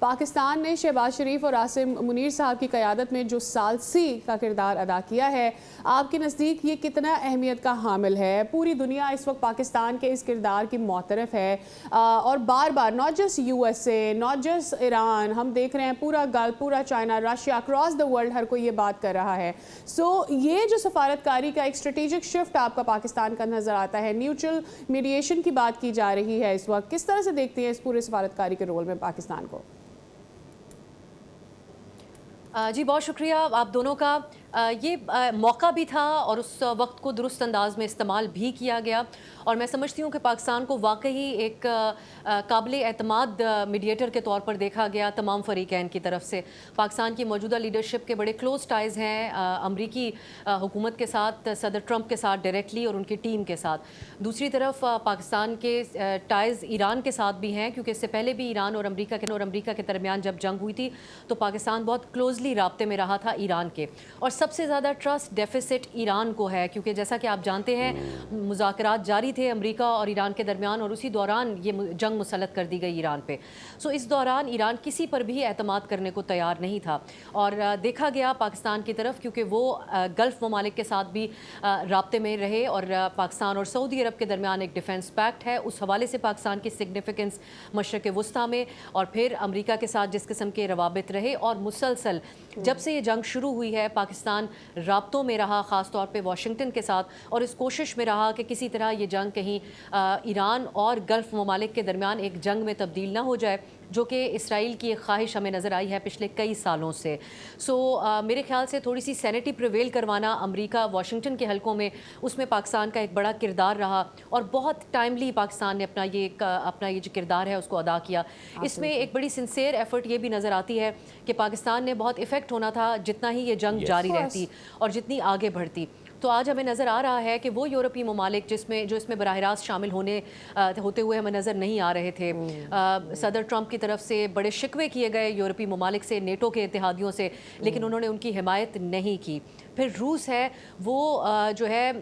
پاکستان نے شہباز شریف اور عاصم منیر صاحب کی قیادت میں جو ثالثی کا کردار ادا کیا ہے، آپ کے نزدیک یہ کتنا اہمیت کا حامل ہے؟ پوری دنیا اس وقت پاکستان کے اس کردار کی معترف ہے اور بار بار not just U S A, not just Iran, ہم دیکھ رہے ہیں پورا گلف، پورا China, Russia, across the world ہر کوئی یہ بات کر رہا ہے. سو یہ جو سفارتکاری کا ایک اسٹریٹجک شفٹ آپ کا پاکستان کا نظر آتا ہے، نیوٹرل میڈیشن کی بات کی جا رہی ہے اس وقت، کس طرح سے دیکھتے ہیں اس پورے سفارتکاری کے رول میں پاکستان کو؟ جی بہت شکریہ آپ دونوں کا. یہ موقع بھی تھا اور اس وقت کو درست انداز میں استعمال بھی کیا گیا، اور میں سمجھتی ہوں کہ پاکستان کو واقعی ایک قابل اعتماد میڈیٹر کے طور پر دیکھا گیا تمام فریقین کی طرف سے. پاکستان کی موجودہ لیڈرشپ کے بڑے کلوز ٹائز ہیں امریکی حکومت کے ساتھ، صدر ٹرمپ کے ساتھ ڈائریکٹلی اور ان کی ٹیم کے ساتھ. دوسری طرف پاکستان کے ٹائز ایران کے ساتھ بھی ہیں، کیونکہ اس سے پہلے بھی ایران اور امریکہ کے درمیان جب جنگ ہوئی تھی تو پاکستان بہت کلوزلی رابطے میں رہا تھا ایران کے. اور سب سے زیادہ ٹرسٹ ڈیفیسٹ ایران کو ہے، کیونکہ جیسا کہ آپ جانتے ہیں مذاکرات جاری تھے امریکہ اور ایران کے درمیان، اور اسی دوران یہ جنگ مسلط کر دی گئی ایران پہ. سو اس دوران ایران کسی پر بھی اعتماد کرنے کو تیار نہیں تھا، اور دیکھا گیا پاکستان کی طرف، کیونکہ وہ گلف ممالک کے ساتھ بھی رابطے میں رہے، اور پاکستان اور سعودی عرب کے درمیان ایک ڈیفنس پیکٹ ہے، اس حوالے سے پاکستان کی سگنیفیکنس مشرق وسطیٰ میں، اور پھر امریکہ کے ساتھ جس قسم کے روابط رہے، اور مسلسل جب سے یہ جنگ شروع ہوئی ہے پاکستان رابطوں میں رہا، خاص طور پہ واشنگٹن کے ساتھ، اور اس کوشش میں رہا کہ کسی طرح یہ جنگ کہیں ایران اور گلف ممالک کے درمیان ایک جنگ میں تبدیل نہ ہو جائے، جو کہ اسرائیل کی ایک خواہش ہمیں نظر آئی ہے پچھلے کئی سالوں سے. سو میرے خیال سے تھوڑی سی سینٹی پریویل کروانا امریکہ واشنگٹن کے حلقوں میں، اس میں پاکستان کا ایک بڑا کردار رہا، اور بہت ٹائملی پاکستان نے اپنا یہ جو کردار ہے اس کو ادا کیا. اس میں ایک بڑی سنسیئر ایفرٹ یہ بھی نظر آتی ہے کہ پاکستان نے بہت افیکٹ ہونا تھا جتنا ہی یہ جنگ جاری رہتی اور جتنی آگے بڑھتی. تو آج ہمیں نظر آ رہا ہے کہ وہ یورپی ممالک جو اس میں براہ راست شامل ہوتے ہوئے ہمیں نظر نہیں آ رہے تھے. صدر ٹرمپ کی طرف سے بڑے شکوے کیے گئے یورپی ممالک سے، نیٹو کے اتحادیوں سے، لیکن انہوں نے ان کی حمایت نہیں کی. پھر روس ہے، وہ جو ہے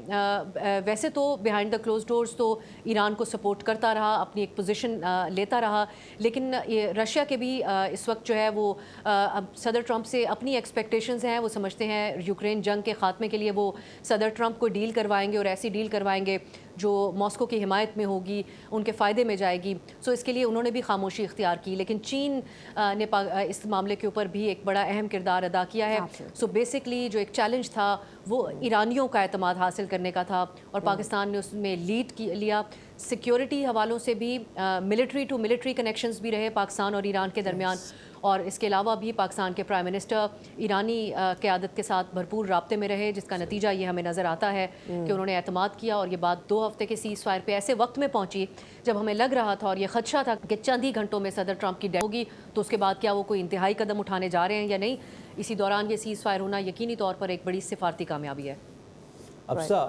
ویسے تو بیہائنڈ دا کلوز ڈورز تو ایران کو سپورٹ کرتا رہا، اپنی ایک پوزیشن لیتا رہا، لیکن رشیا کے بھی اس وقت جو ہے وہ صدر ٹرمپ سے اپنی ایکسپیکٹیشنز ہیں. وہ سمجھتے ہیں یوکرین جنگ کے خاتمے کے لیے وہ صدر ٹرمپ کو ڈیل کروائیں گے، اور ایسی ڈیل کروائیں گے جو ماسکو کی حمایت میں ہوگی، ان کے فائدے میں جائے گی. سو اس کے لیے انہوں نے بھی خاموشی اختیار کی، لیکن چین نے اس معاملے کے اوپر بھی ایک بڑا اہم کردار ادا کیا ہے. سو بیسکلی جو ایک چیلنج تھا وہ ایرانیوں کا اعتماد حاصل کرنے کا تھا، اور پاکستان نے اس میں لیڈ لیا. سیکیورٹی حوالوں سے بھی ملٹری ٹو ملٹری کنیکشنز بھی رہے پاکستان اور ایران کے درمیان، اور اس کے علاوہ بھی پاکستان کے پرائم منسٹر ایرانی قیادت کے ساتھ بھرپور رابطے میں رہے، جس کا نتیجہ یہ ہمیں نظر آتا ہے کہ انہوں نے اعتماد کیا. اور یہ بات 2 ہفتے کے سیز فائر پہ ایسے وقت میں پہنچی جب ہمیں لگ رہا تھا اور یہ خدشہ تھا کہ چند ہی گھنٹوں میں صدر ٹرمپ کی ڈیتھ ہوگی، تو اس کے بعد کیا وہ کوئی انتہائی قدم اٹھانے جا رہے ہیں یا نہیں. اسی دوران یہ سیز فائر ہونا یقینی طور پر ایک بڑی سفارتی کامیابی ہے. افسا،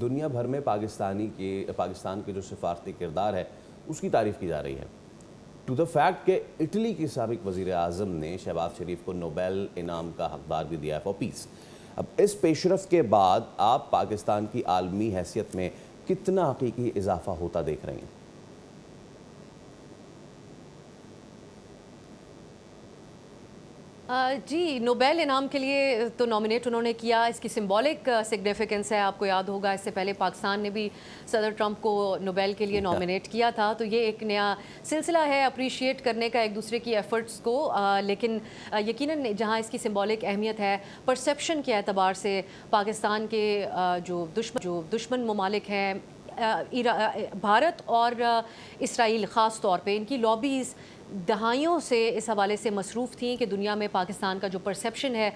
دنیا بھر میں پاکستان کے جو سفارتی کردار ہے اس کی تعریف کی جا رہی ہے، ٹو دا فیکٹ کہ اٹلی کے سابق وزیر اعظم نے شہباز شریف کو نوبیل انعام کا حقدار بھی دیا ہے فار پیس. اب اس پیش رفت کے بعد آپ پاکستان کی عالمی حیثیت میں کتنا حقیقی اضافہ ہوتا دیکھ رہے ہیں؟ جی، نوبیل انعام کے لیے تو نامنیٹ انہوں نے کیا. اس کی سمبولک سگنیفیکنس ہے. آپ کو یاد ہوگا اس سے پہلے پاکستان نے بھی صدر ٹرمپ کو نوبیل کے لیے نامنیٹ کیا تھا. تو یہ ایک نیا سلسلہ ہے اپریشیٹ کرنے کا ایک دوسرے کی ایفرٹس کو. لیکن یقیناً جہاں اس کی سمبولک اہمیت ہے پرسیپشن کے اعتبار سے، پاکستان کے جو دشمن ممالک ہیں، بھارت اور اسرائیل خاص طور پہ، ان کی لابیز دہائیوں سے اس حوالے سے مصروف تھیں کہ دنیا میں پاکستان کا جو پرسیپشن ہے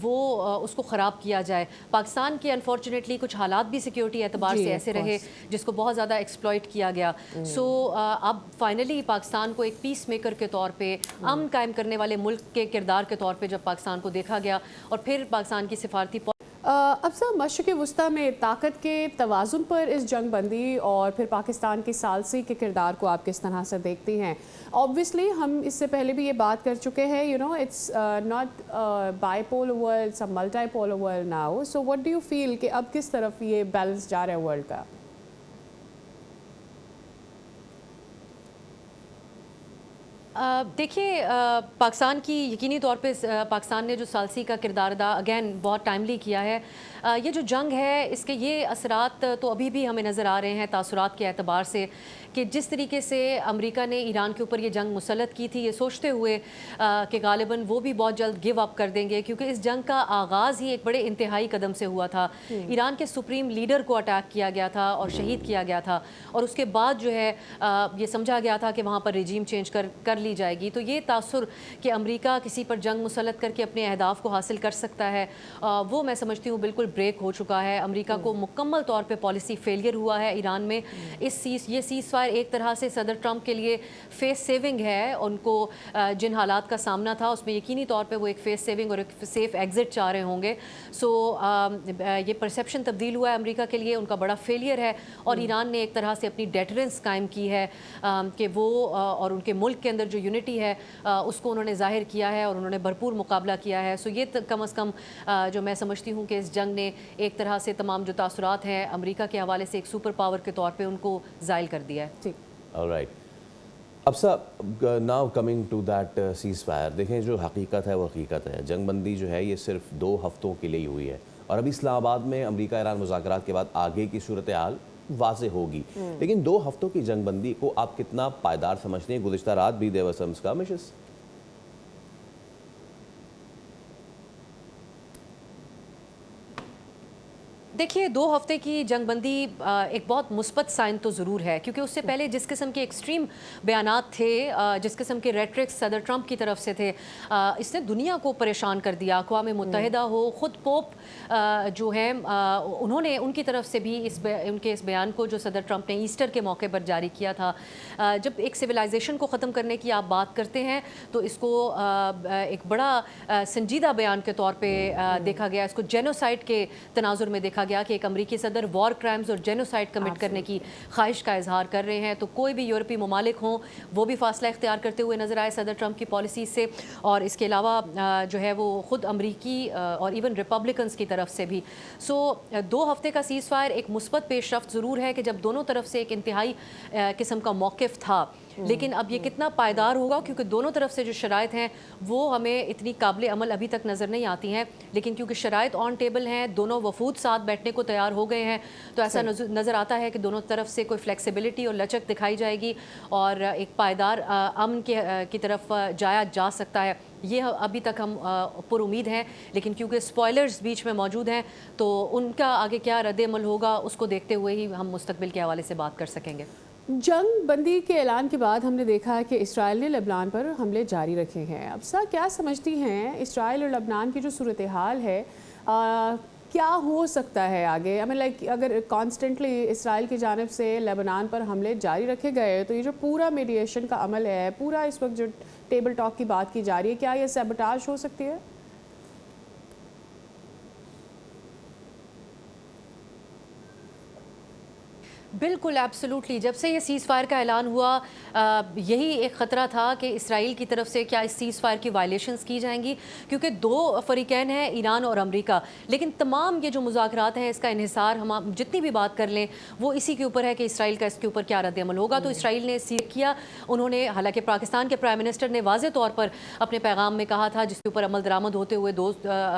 وہ اس کو خراب کیا جائے. پاکستان کے انفارچونیٹلی کچھ حالات بھی سیکیورٹی اعتبار سے ایسے رہے جس کو بہت زیادہ ایکسپلائٹ کیا گیا. سو اب فائنلی پاکستان کو ایک پیس میکر کے طور پہ، امن قائم کرنے والے ملک کے کردار کے طور پہ جب پاکستان کو دیکھا گیا، اور پھر پاکستان کی سفارتی اب سر مشرق وسطیٰ میں طاقت کے توازن پر اس جنگ بندی اور پھر پاکستان کی ثالثی کے کردار کو آپ کس طرح سے دیکھتی ہیں؟ آبویسلی ہم اس سے پہلے بھی یہ بات کر چکے ہیں، it's not bipolar world, it's multipolar world now. So what do you feel کہ اب کس طرف یہ بیلنس جا رہا ہے ورلڈ کا؟ دیکھیے پاکستان کی یقینی طور پہ پاکستان نے جو ثالثی کا کردار ادا اگین بہت ٹائملی کیا ہے. یہ جو جنگ ہے اس کے یہ اثرات تو ابھی بھی ہمیں نظر آ رہے ہیں تاثرات کے اعتبار سے کہ جس طریقے سے امریکہ نے ایران کے اوپر یہ جنگ مسلط کی تھی یہ سوچتے ہوئے کہ غالباً وہ بھی بہت جلد گیو اپ کر دیں گے کیونکہ اس جنگ کا آغاز ہی ایک بڑے انتہائی قدم سے ہوا تھا. ایران کے سپریم لیڈر کو اٹیک کیا گیا تھا اور شہید کیا گیا تھا اور اس کے بعد جو ہے یہ سمجھا گیا تھا کہ وہاں پر رجیم چینج کر لی جائے گی. تو یہ تاثر کہ امریکہ کسی پر جنگ مسلط کر کے اپنے اہداف کو حاصل کر سکتا ہے وہ میں سمجھتی ہوں بالکل بریک ہو چکا ہے. امریکہ کو مکمل طور پہ پالیسی فیلئر ہوا ہے ایران میں. یہ سیز فائر ایک طرح سے صدر ٹرمپ کے لیے فیس سیونگ ہے. ان کو جن حالات کا سامنا تھا اس میں یقینی طور پہ وہ ایک فیس سیونگ اور ایک سیف ایگزٹ چاہ رہے ہوں گے. سو یہ پرسیپشن تبدیل ہوا ہے امریکہ کے لیے, ان کا بڑا فیلئر ہے اور ایران نے ایک طرح سے اپنی ڈیٹرنس قائم کی ہے کہ وہ اور ان کے ملک کے اندر جو یونٹی ہے اس کو انہوں نے ظاہر کیا ہے اور انہوں نے بھرپور مقابلہ کیا ہے. سو یہ کم از کم جو میں سمجھتی ہوں کہ اس جنگ نے ایک طرح سے تمام جو تاثرات ہیں امریکہ کے حوالے سے ایک سپر پاور کے طور پہ ان کو زائل کر دیا ہے. آلرائٹ. اب sir now coming to that ceasefire, دیکھیں جو حقیقت ہے وہ حقیقت ہے. جنگ بندی جو ہے یہ صرف 2 ہفتوں کے لیے ہی ہوئی ہے اور ابھی اسلام آباد میں امریکہ ایران مذاکرات کے بعد آگے کی صورتحال واضح ہوگی. لیکن 2 ہفتوں کی جنگ بندی کو آپ کتنا پائیدار سمجھتے ہیں؟ گزشتہ رات بھی there were some skirmishes. دیکھیے 2 ہفتے کی جنگ بندی ایک بہت مثبت سائن تو ضرور ہے کیونکہ اس سے پہلے جس قسم کے ایکسٹریم بیانات تھے, جس قسم کے ریٹرکس صدر ٹرمپ کی طرف سے تھے, اس نے دنیا کو پریشان کر دیا. اقوام متحدہ ہو, خود پوپ جو ہیں انہوں نے ان کی طرف سے بھی ان کے اس بیان کو جو صدر ٹرمپ نے ایسٹر کے موقع پر جاری کیا تھا, جب ایک سویلائزیشن کو ختم کرنے کی آپ بات کرتے ہیں تو اس کو ایک بڑا سنجیدہ بیان کے طور پہ دیکھا گیا. اس کو جینوسائڈ کے تناظر میں دیکھا گیا کہ ایک امریکی صدر وار کرائمز اور جینوسائڈ کمٹ کرنے کی خواہش کا اظہار کر رہے ہیں. تو کوئی بھی یورپی ممالک ہوں وہ بھی فاصلہ اختیار کرتے ہوئے نظر آئے صدر ٹرمپ کی پالیسی سے, اور اس کے علاوہ جو ہے وہ خود امریکی اور ایون ریپبلکنز کی طرف سے بھی. سو 2 ہفتے کا سیز فائر ایک مثبت پیش رفت ضرور ہے کہ جب دونوں طرف سے ایک انتہائی قسم کا موقف تھا, لیکن اب یہ کتنا پائیدار ہوگا کیونکہ دونوں طرف سے جو شرائط ہیں وہ ہمیں اتنی قابل عمل ابھی تک نظر نہیں آتی ہیں. لیکن کیونکہ شرائط آن ٹیبل ہیں, دونوں وفود ساتھ بیٹھنے کو تیار ہو گئے ہیں, تو ایسا نظر آتا ہے کہ دونوں طرف سے کوئی فلیکسیبلٹی اور لچک دکھائی جائے گی اور ایک پائیدار امن کی طرف جایا جا سکتا ہے. یہ ابھی تک ہم پر امید ہیں, لیکن کیونکہ سپوائلرز بیچ میں موجود ہیں تو ان کا آگے کیا رد عمل ہوگا اس کو دیکھتے ہوئے ہی ہم مستقبل کے حوالے سے بات کر سکیں گے. جنگ بندی کے اعلان کے بعد ہم نے دیکھا کہ اسرائیل نے لبنان پر حملے جاری رکھے ہیں. اب سر کیا سمجھتی ہیں اسرائیل اور لبنان کی جو صورتحال ہے کیا ہو سکتا ہے آگے؟ اگر کانسٹنٹلی اسرائیل کی جانب سے لبنان پر حملے جاری رکھے گئے تو یہ جو پورا میڈیشن کا عمل ہے, پورا اس وقت جو ٹیبل ٹاک کی بات کی جا رہی ہے, کیا یہ سیبوٹاژ ہو سکتی ہے؟ بالکل ایبسولوٹلی. جب سے یہ سیز فائر کا اعلان ہوا یہی ایک خطرہ تھا کہ اسرائیل کی طرف سے کیا اس سیز فائر کی وائلیشنز کی جائیں گی, کیونکہ 2 فریقین ہیں ایران اور امریکہ. لیکن تمام یہ جو مذاکرات ہیں اس کا انحصار ہم جتنی بھی بات کر لیں وہ اسی کے اوپر ہے کہ اسرائیل کا اس کے اوپر کیا رد عمل ہوگا. تو اسرائیل نے کیا, انہوں نے حالانکہ پاکستان کے پرائم منسٹر نے واضح طور پر اپنے پیغام میں کہا تھا جس کے اوپر عمل درآمد ہوتے ہوئے 2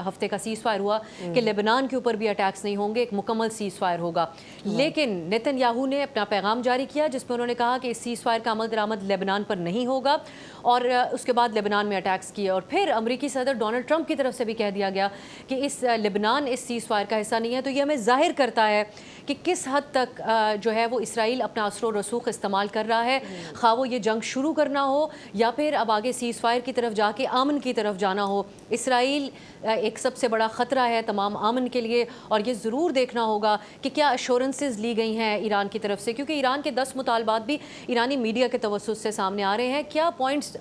ہفتے کا سیز فائر ہوا کہ لبنان کے اوپر بھی اٹیکس نہیں ہوں گے, ایک مکمل سیز فائر ہوگا. لیکن نیتن یاہو نے اپنا پیغام جاری کیا جس میں انہوں نے کہا کہ اس سیز فائر کا عمل درآمد لیبنان پر نہیں ہوگا, اور اس کے بعد لیبنان میں اٹیکس کیے. اور پھر امریکی صدر ڈونلڈ ٹرمپ کی طرف سے بھی کہہ دیا گیا کہ لیبنان اس سیز فائر کا حصہ نہیں ہے. تو یہ ہمیں ظاہر کرتا ہے کہ کس حد تک جو ہے وہ اسرائیل اپنا اثر و رسوخ استعمال کر رہا ہے, خواہ وہ یہ جنگ شروع کرنا ہو یا پھر اب آگے سیز فائر کی طرف جا کے امن کی طرف جانا ہو. اسرائیل ایک سب سے بڑا خطرہ ہے تمام امن کے لیے, اور یہ ضرور دیکھنا ہوگا کہ کیا ایشورنسز لی گئی ہیں ایران کی طرف سے, کیونکہ ایران کے 10 مطالبات بھی ایرانی میڈیا کے توسط سے سامنے آ رہے ہیں. کیا پوائنٹس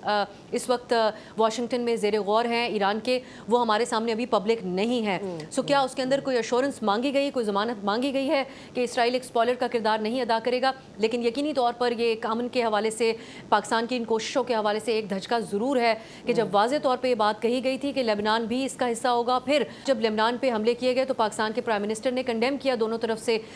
اس وقت واشنگٹن میں زیر غور ہیں ایران کے, وہ ہمارے سامنے ابھی پبلک نہیں ہیں. سو کیا اس کے اندر کوئی ایشورنس مانگی گئی, کوئی ضمانت مانگی گئی ہے کہ اسرائیل ایک اسپوائلر کا کردار نہیں ادا کرے گا. لیکن یقینی طور پر یہ ایک امن کے حوالے سے پاکستان کی ان کوششوں کے حوالے سے ایک دھچکا ضرور ہے کہ جب واضح طور پہ یہ بات کہی گئی تھی کہ لیبنان بھی اس کا حصہ ہوگا, پھر جب لیبنان پہ حملے کیے گئے تو پاکستان کے پرائم منسٹر نے کنڈیم کیا دونوں طرف سے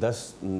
10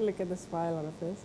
Look at the smile on her face.